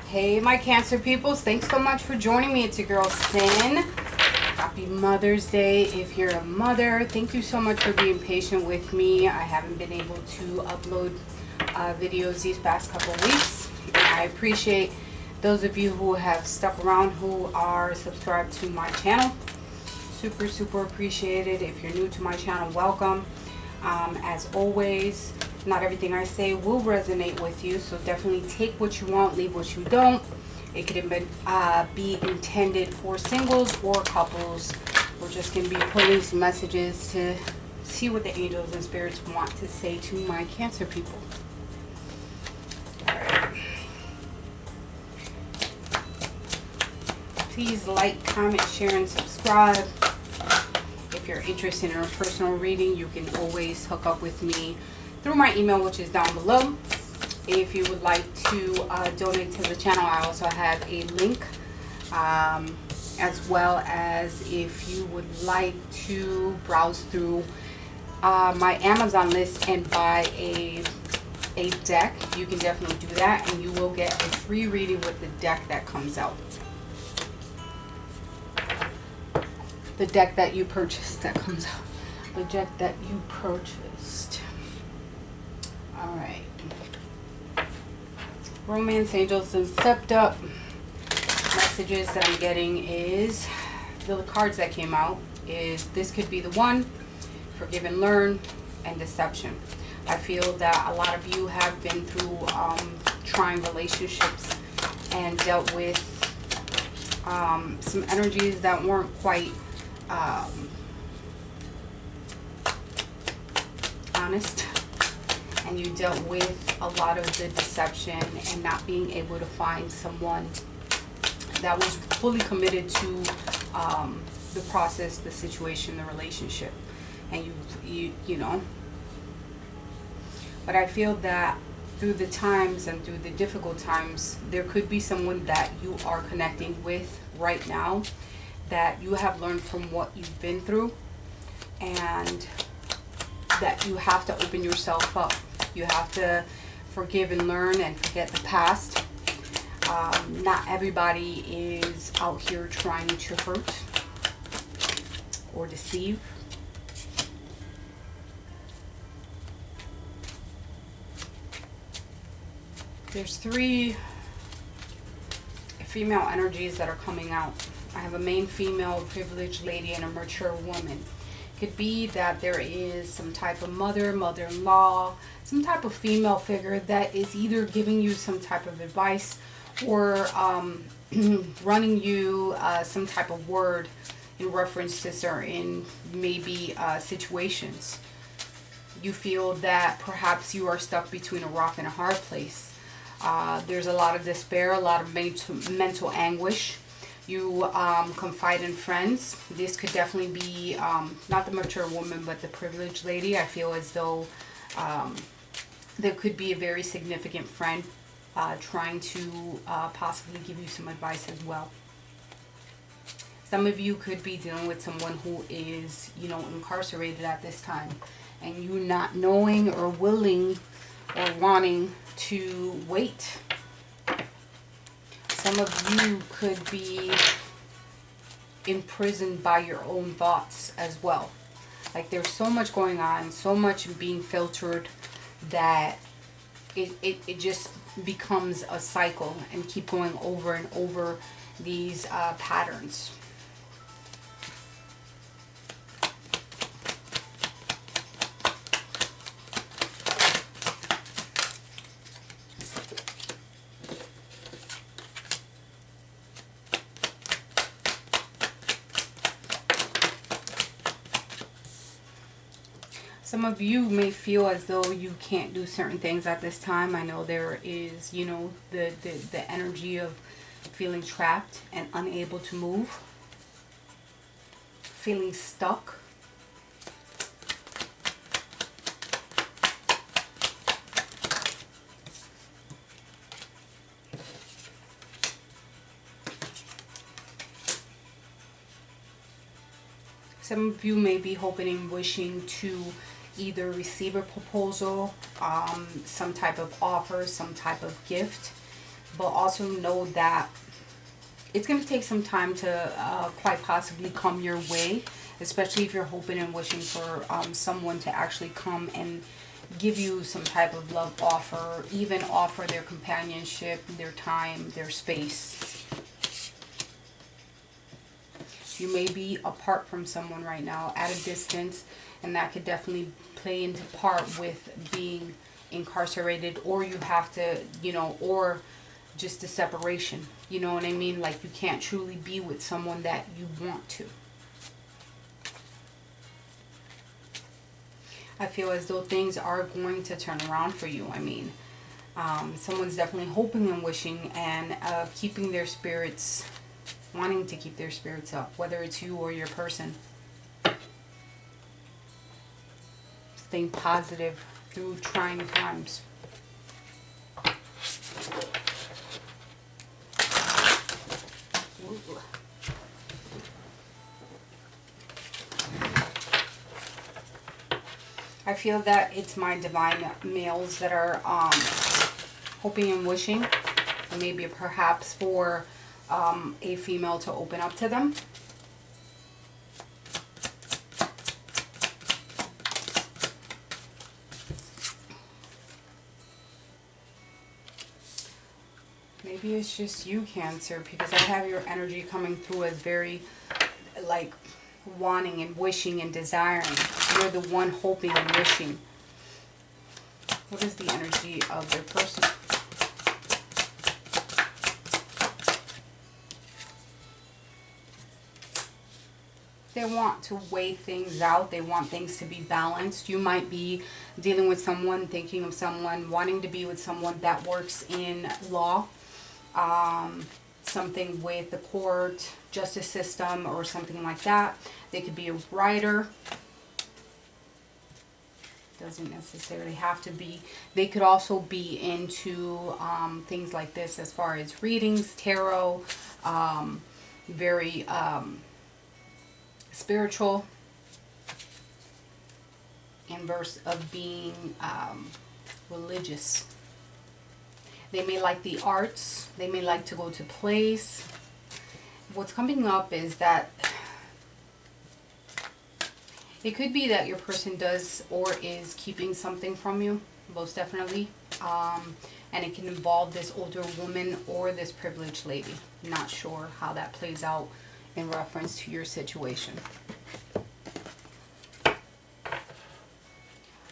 Hey, my Cancer peoples. Thanks so much for joining me. It's your girl, Sin. Happy Mother's Day. If you're a mother, thank you so much for being patient with me. I haven't been able to upload videos these past couple weeks. I appreciate those of you who have stuck around, who are subscribed to my channel. Super appreciated. If you're new to my channel, welcome. As always, not everything I say will resonate with you, so definitely take what you want, leave what you don't. It could be intended for singles or couples. We're just going to be pulling some messages to see what the angels and spirits want to say to my Cancer people. Alright. Please like, comment, share, and subscribe. If you're interested in a personal reading, you can always hook up with me through my email, which is down below. If you would like to donate to the channel, I also have a link, as well as if you would like to browse through my Amazon list and buy a deck, you can definitely do that, and you will get a free reading with the deck that comes out. The deck that you purchased that comes out. The deck that you purchased. Alright. Romance, angels, and stepped up. Messages that I'm getting is, the cards that came out is, this could be the one, forgive and learn, and deception. I feel that a lot of you have been through trying relationships and dealt with some energies that weren't quite honest, and you dealt with a lot of the deception and not being able to find someone that was fully committed to the process, the situation, the relationship, and you know. But I feel that through the times and through the difficult times, there could be someone that you are connecting with right now, that you have learned from what you've been through, and that you have to open yourself up. You have to forgive and learn and forget the past. Not everybody is out here trying to hurt or deceive. There's 3 female energies that are coming out. I have a main female, a privileged lady, and a mature woman. Could be that there is some type of mother, mother-in-law, some type of female figure that is either giving you some type of advice or running you some type of word in reference to certain maybe situations. You feel that perhaps you are stuck between a rock and a hard place. There's a lot of despair, a lot of mental anguish. You confide in friends. This could definitely be not the mature woman, but the privileged lady. I feel as though there could be a very significant friend trying to possibly give you some advice as well. Some of you could be dealing with someone who is, you know, incarcerated at this time, and you not knowing or willing or wanting to wait. Some of you could be imprisoned by your own thoughts as well. Like, there's so much going on, so much being filtered, that it just becomes a cycle and keep going over and over these patterns. Some of you may feel as though you can't do certain things at this time. I know there is, you know, the energy of feeling trapped and unable to move, feeling stuck. Some of you may be hoping and wishing to either receive a proposal, some type of offer, some type of gift but also know that it's going to take some time to quite possibly come your way, especially if you're hoping and wishing for someone to actually come and give you some type of love offer, even offer their companionship, their time, their space. You may be apart from someone right now at a distance, and that could definitely play into part with being incarcerated, or you have to, or just a separation. You know what I mean? Like, you can't truly be with someone that you want to. I feel as though things are going to turn around for you. I mean, someone's definitely hoping and wishing and keeping their spirits, wanting to keep their spirits up, whether it's you or your person. Staying positive through trying times. Ooh. I feel that it's my divine males that are hoping and wishing, maybe perhaps for a female to open up to them. Maybe it's just you, Cancer, because I have your energy coming through as very, like, wanting and wishing and desiring. You're the one hoping and wishing. What is the energy of their person? They want to weigh things out. They want things to be balanced. You might be dealing with someone, thinking of someone, wanting to be with someone that works in law. Something with the court, justice system, or something like that. They could be a writer. Doesn't necessarily have to be. They could also be into things like this as far as readings, tarot, very spiritual, in verse of being religious. They may like the arts. They may like to go to plays. What's coming up is that it could be that your person does or is keeping something from you, most definitely. And it can involve this older woman or this privileged lady. Not sure how that plays out in reference to your situation.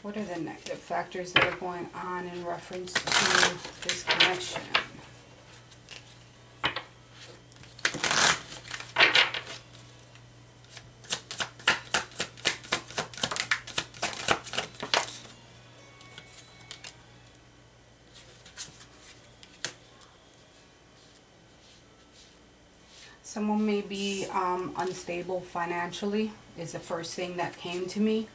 What are the negative factors that are going on in reference to this connection? Someone may be unstable financially is the first thing that came to me.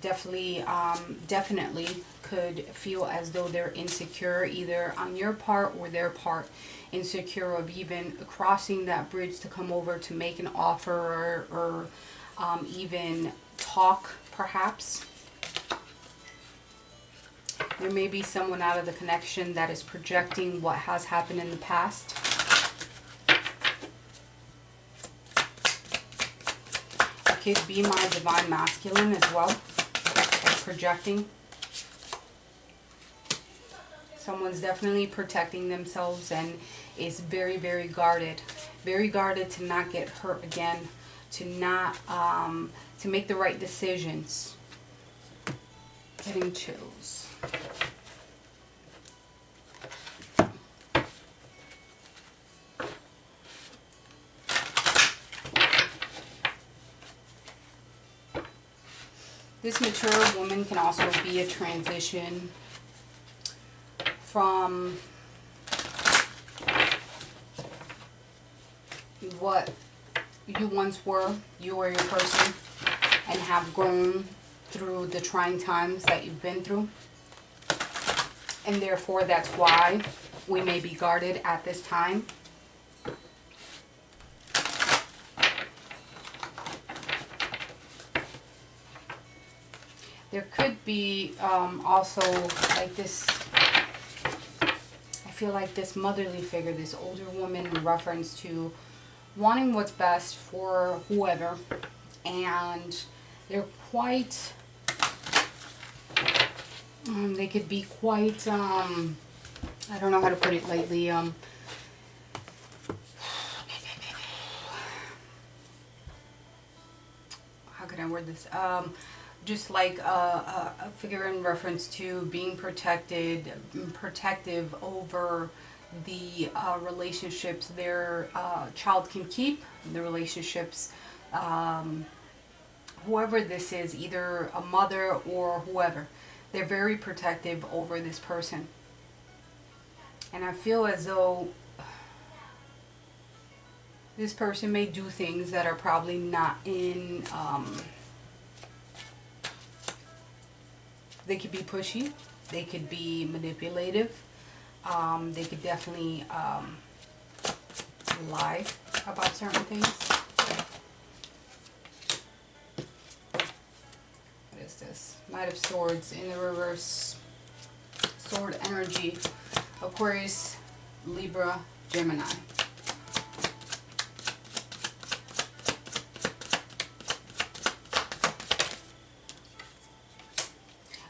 Definitely could feel as though they're insecure, either on your part or their part. Insecure of even crossing that bridge to come over to make an offer or even talk, perhaps. There may be someone out of the connection that is projecting what has happened in the past. It could be my divine masculine as well. Projecting. Someone's definitely protecting themselves and is very, very guarded. Very guarded to not get hurt again, to not, to make the right decisions. Getting chills. This mature woman can also be a transition from what you once were, you or your person, and have grown through the trying times that you've been through. And therefore, that's why we may be guarded at this time. There could be also like this, I feel like this motherly figure, this older woman, in reference to wanting what's best for whoever, and they're quite, they could be quite, I don't know how to put it lightly, how can I word this, just like a figure in reference to being protective over the relationships their child can keep, the relationships, whoever this is, either a mother or whoever, they're very protective over this person. And I feel as though this person may do things that are probably not in, they could be pushy, they could be manipulative, they could definitely lie about certain things. What is this? Knight of Swords in the reverse. Sword energy. Aquarius, Libra, Gemini.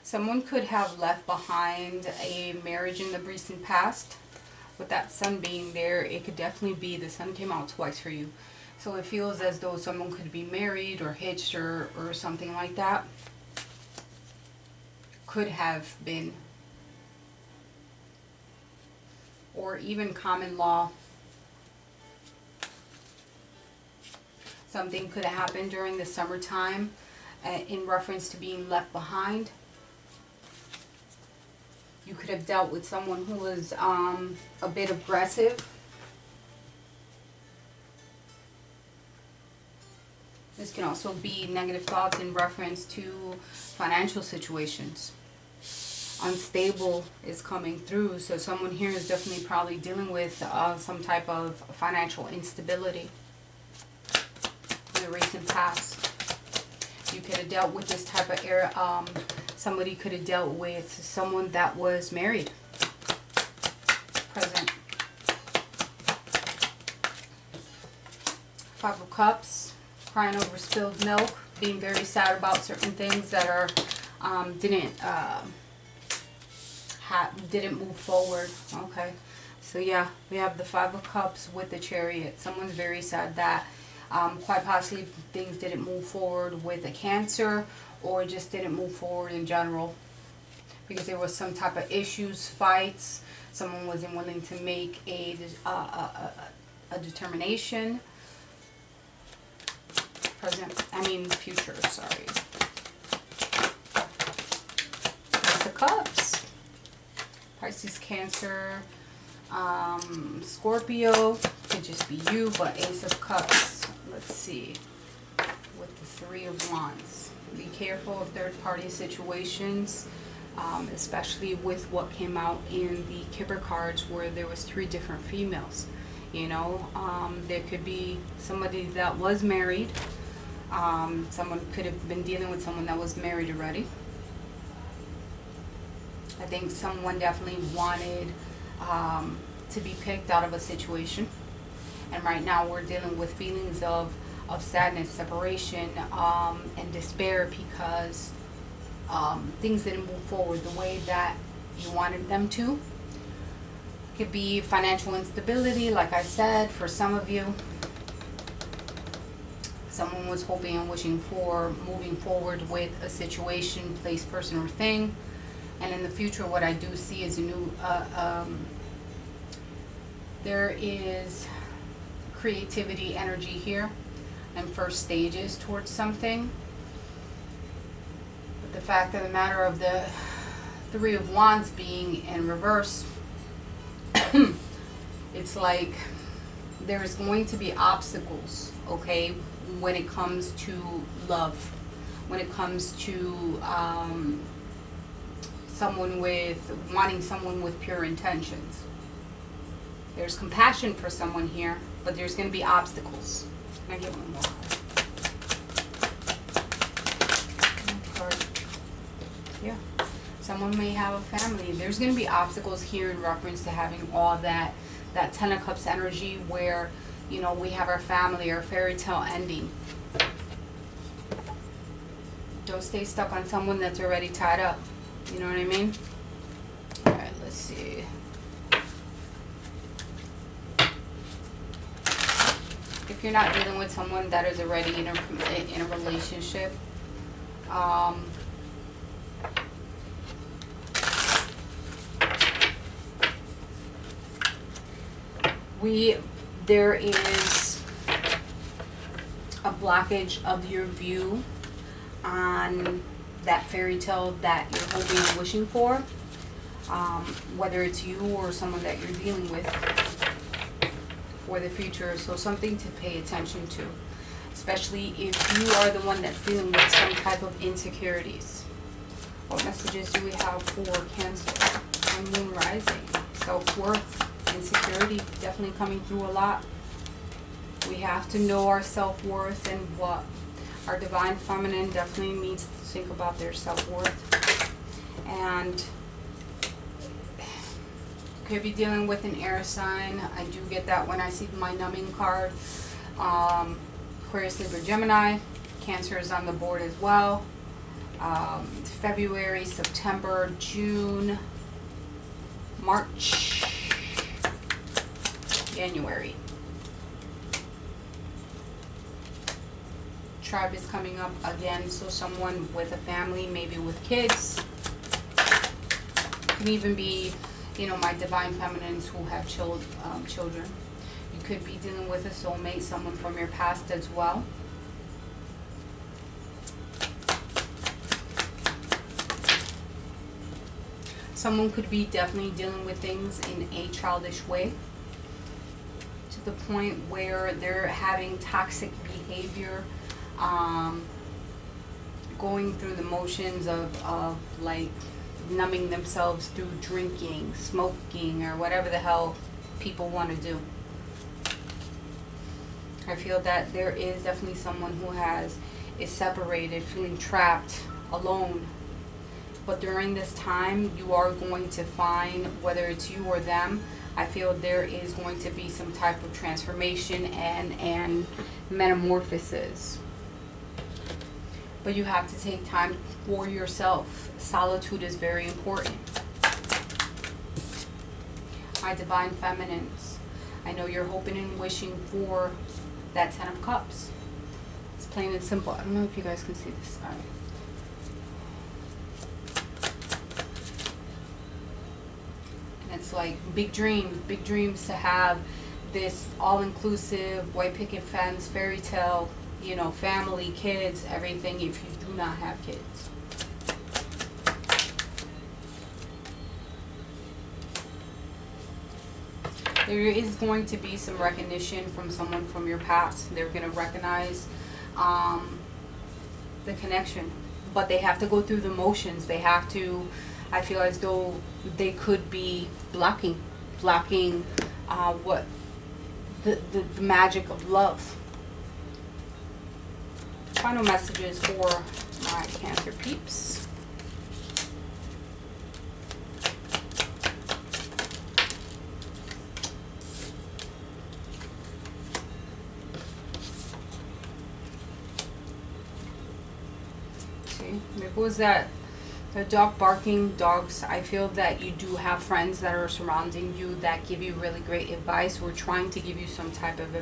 Someone could have left behind a marriage in the recent past. With that sun being there, it could definitely be, the sun came out twice for you. So it feels as though someone could be married or hitched or something like that. Could have been. Or even common law. Something could have happened during the summertime in reference to being left behind. You could have dealt with someone who was a bit aggressive. This can also be negative thoughts in reference to financial situations. Unstable is coming through, so someone here is definitely probably dealing with some type of financial instability in the recent past. You could have dealt with this type of era. Somebody could have dealt with someone that was married. Present. Five of Cups. Crying over spilled milk. Being very sad about certain things that are didn't move forward. Okay. So yeah, we have the Five of Cups with the Chariot. Someone's very sad that quite possibly things didn't move forward with a Cancer, or just didn't move forward in general because there was some type of issues, fights. Someone wasn't willing to make a determination. Future, sorry. Ace of Cups. Pisces, Cancer, Scorpio. Could just be you, but Ace of Cups. Let's see. With the Three of Wands. Be careful of third-party situations, especially with what came out in the Kipper cards where there was 3 different females. You know, there could be somebody that was married. Someone could have been dealing with someone that was married already. I think someone definitely wanted to be picked out of a situation. And right now we're dealing with feelings of sadness, separation, and despair because things didn't move forward the way that you wanted them to. Could be financial instability, like I said, for some of you. Someone was hoping and wishing for moving forward with a situation, place, person, or thing. And in the future, what I do see is a new, there is creativity energy here and first stages towards something. But the fact of the matter of the Three of Wands being in reverse, it's like there's going to be obstacles, okay, when it comes to love, when it comes to wanting someone with pure intentions. There's compassion for someone here, but there's going to be obstacles. Can I get one more card? Yeah. Someone may have a family. There's going to be obstacles here in reference to having all that Ten of Cups energy where, you know, we have our family, our fairy tale ending. Don't stay stuck on someone that's already tied up. You know what I mean? Alright, let's see. If you're not dealing with someone that is already in a relationship, there is a blockage of your view on that fairy tale that you're hoping and wishing for, whether it's you or someone that you're dealing with for the future. So something to pay attention to, especially if you are the one that's dealing with some type of insecurities. What messages do we have for Cancer and Moon Rising? Self-worth, insecurity definitely coming through a lot. We have to know our self-worth, and what our divine feminine definitely needs to think about their self-worth. And could be dealing with an air sign. I do get that when I see my numbing card. Aquarius, Libra, Gemini. Cancer is on the board as well. February, September, June, March, January. Tribe is coming up again, so someone with a family, maybe with kids. Can even be, you know, my divine feminines who have children. You could be dealing with a soulmate, someone from your past as well. Someone could be definitely dealing with things in a childish way, to the point where they're having toxic behavior, going through the motions of like numbing themselves through drinking, smoking, or whatever the hell people want to do. I feel that there is definitely someone who is separated, feeling trapped, alone. But during this time, you are going to find, whether it's you or them, I feel there is going to be some type of transformation and metamorphosis. But you have to take time for yourself. Solitude is very important. My divine feminines, I know you're hoping and wishing for that Ten of Cups. It's plain and simple. I don't know if you guys can see this. All right. And it's like big dreams to have this all-inclusive white picket fence, fairy tale, you know, family, kids, everything, if you do not have kids. There is going to be some recognition from someone from your past. They're going to recognize the connection, but they have to go through the motions. They have to, I feel as though they could be blocking what the magic of love. Final messages for my Cancer peeps. See, there was that, the dog barking, dogs. I feel that you do have friends that are surrounding you that give you really great advice, or trying to give you some type of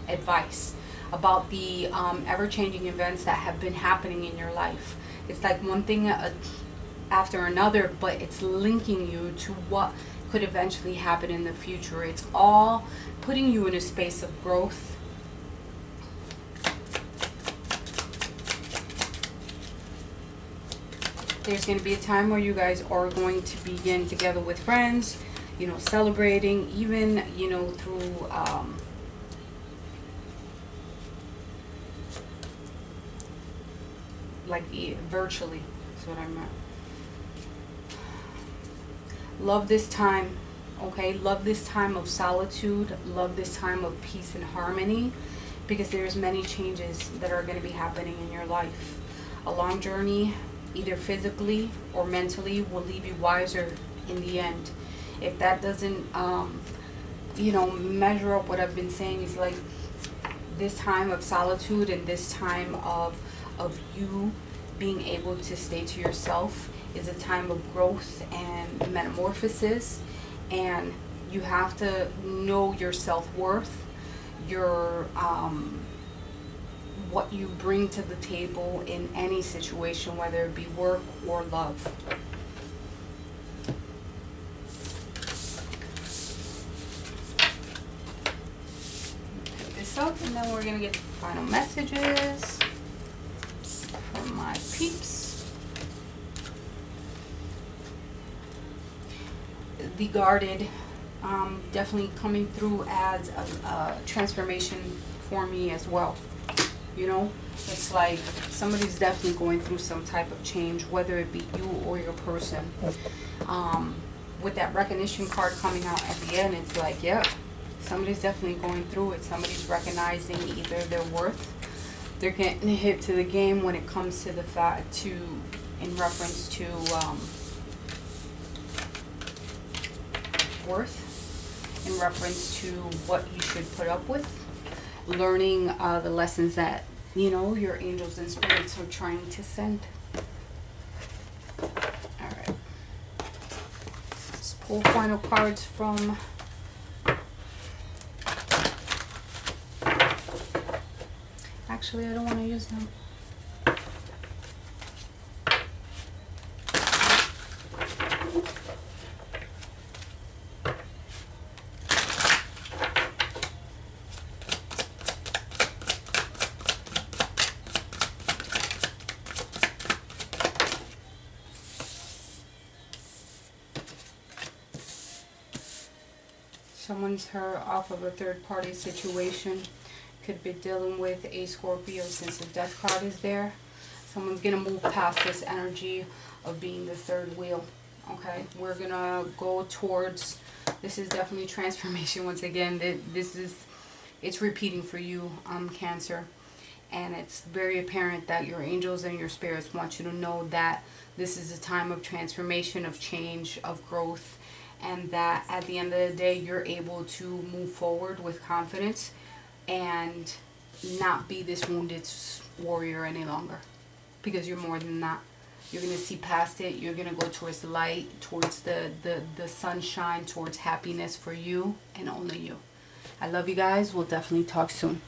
advice about the ever-changing events that have been happening in your life. It's like one thing after another, but it's linking you to what could eventually happen in the future. It's all putting you in a space of growth. There's going to be a time where you guys are going to begin together with friends, you know, celebrating, even, you know, through like virtually. That's what I meant. Love this time, okay? Love this time of solitude. Love this time of peace and harmony, because there's many changes that are going to be happening in your life. A long journey either physically or mentally, will leave you wiser in the end. If that doesn't, measure up what I've been saying, is like this time of solitude and this time of you being able to stay to yourself is a time of growth and metamorphosis, and you have to know your self-worth, your what you bring to the table in any situation, whether it be work or love. Pick this up, and then we're gonna get to the final messages from my peeps. The guarded, definitely coming through as a transformation for me as well. It's like somebody's definitely going through some type of change, whether it be you or your person. With that recognition card coming out at the end, it's like, yeah, somebody's definitely going through it. Somebody's recognizing either their worth, they're getting hit to the game when it comes to the fact to, in reference to worth, in reference to what you should put up with, learning the lessons that your angels and spirits are trying to send. All right, let's pull final cards from actually I don't want to use them. Someone's her off of a third-party situation. Could be dealing with a Scorpio since the death card is there. Someone's going to move past this energy of being the third wheel. Okay, we're going to go towards, this is definitely transformation once again. It's repeating for you, Cancer. And it's very apparent that your angels and your spirits want you to know that this is a time of transformation, of change, of growth, and that at the end of the day, you're able to move forward with confidence and not be this wounded warrior any longer, because you're more than that. You're going to see past it. You're going to go towards the light, towards the sunshine, towards happiness for you and only you. I love you guys. We'll definitely talk soon.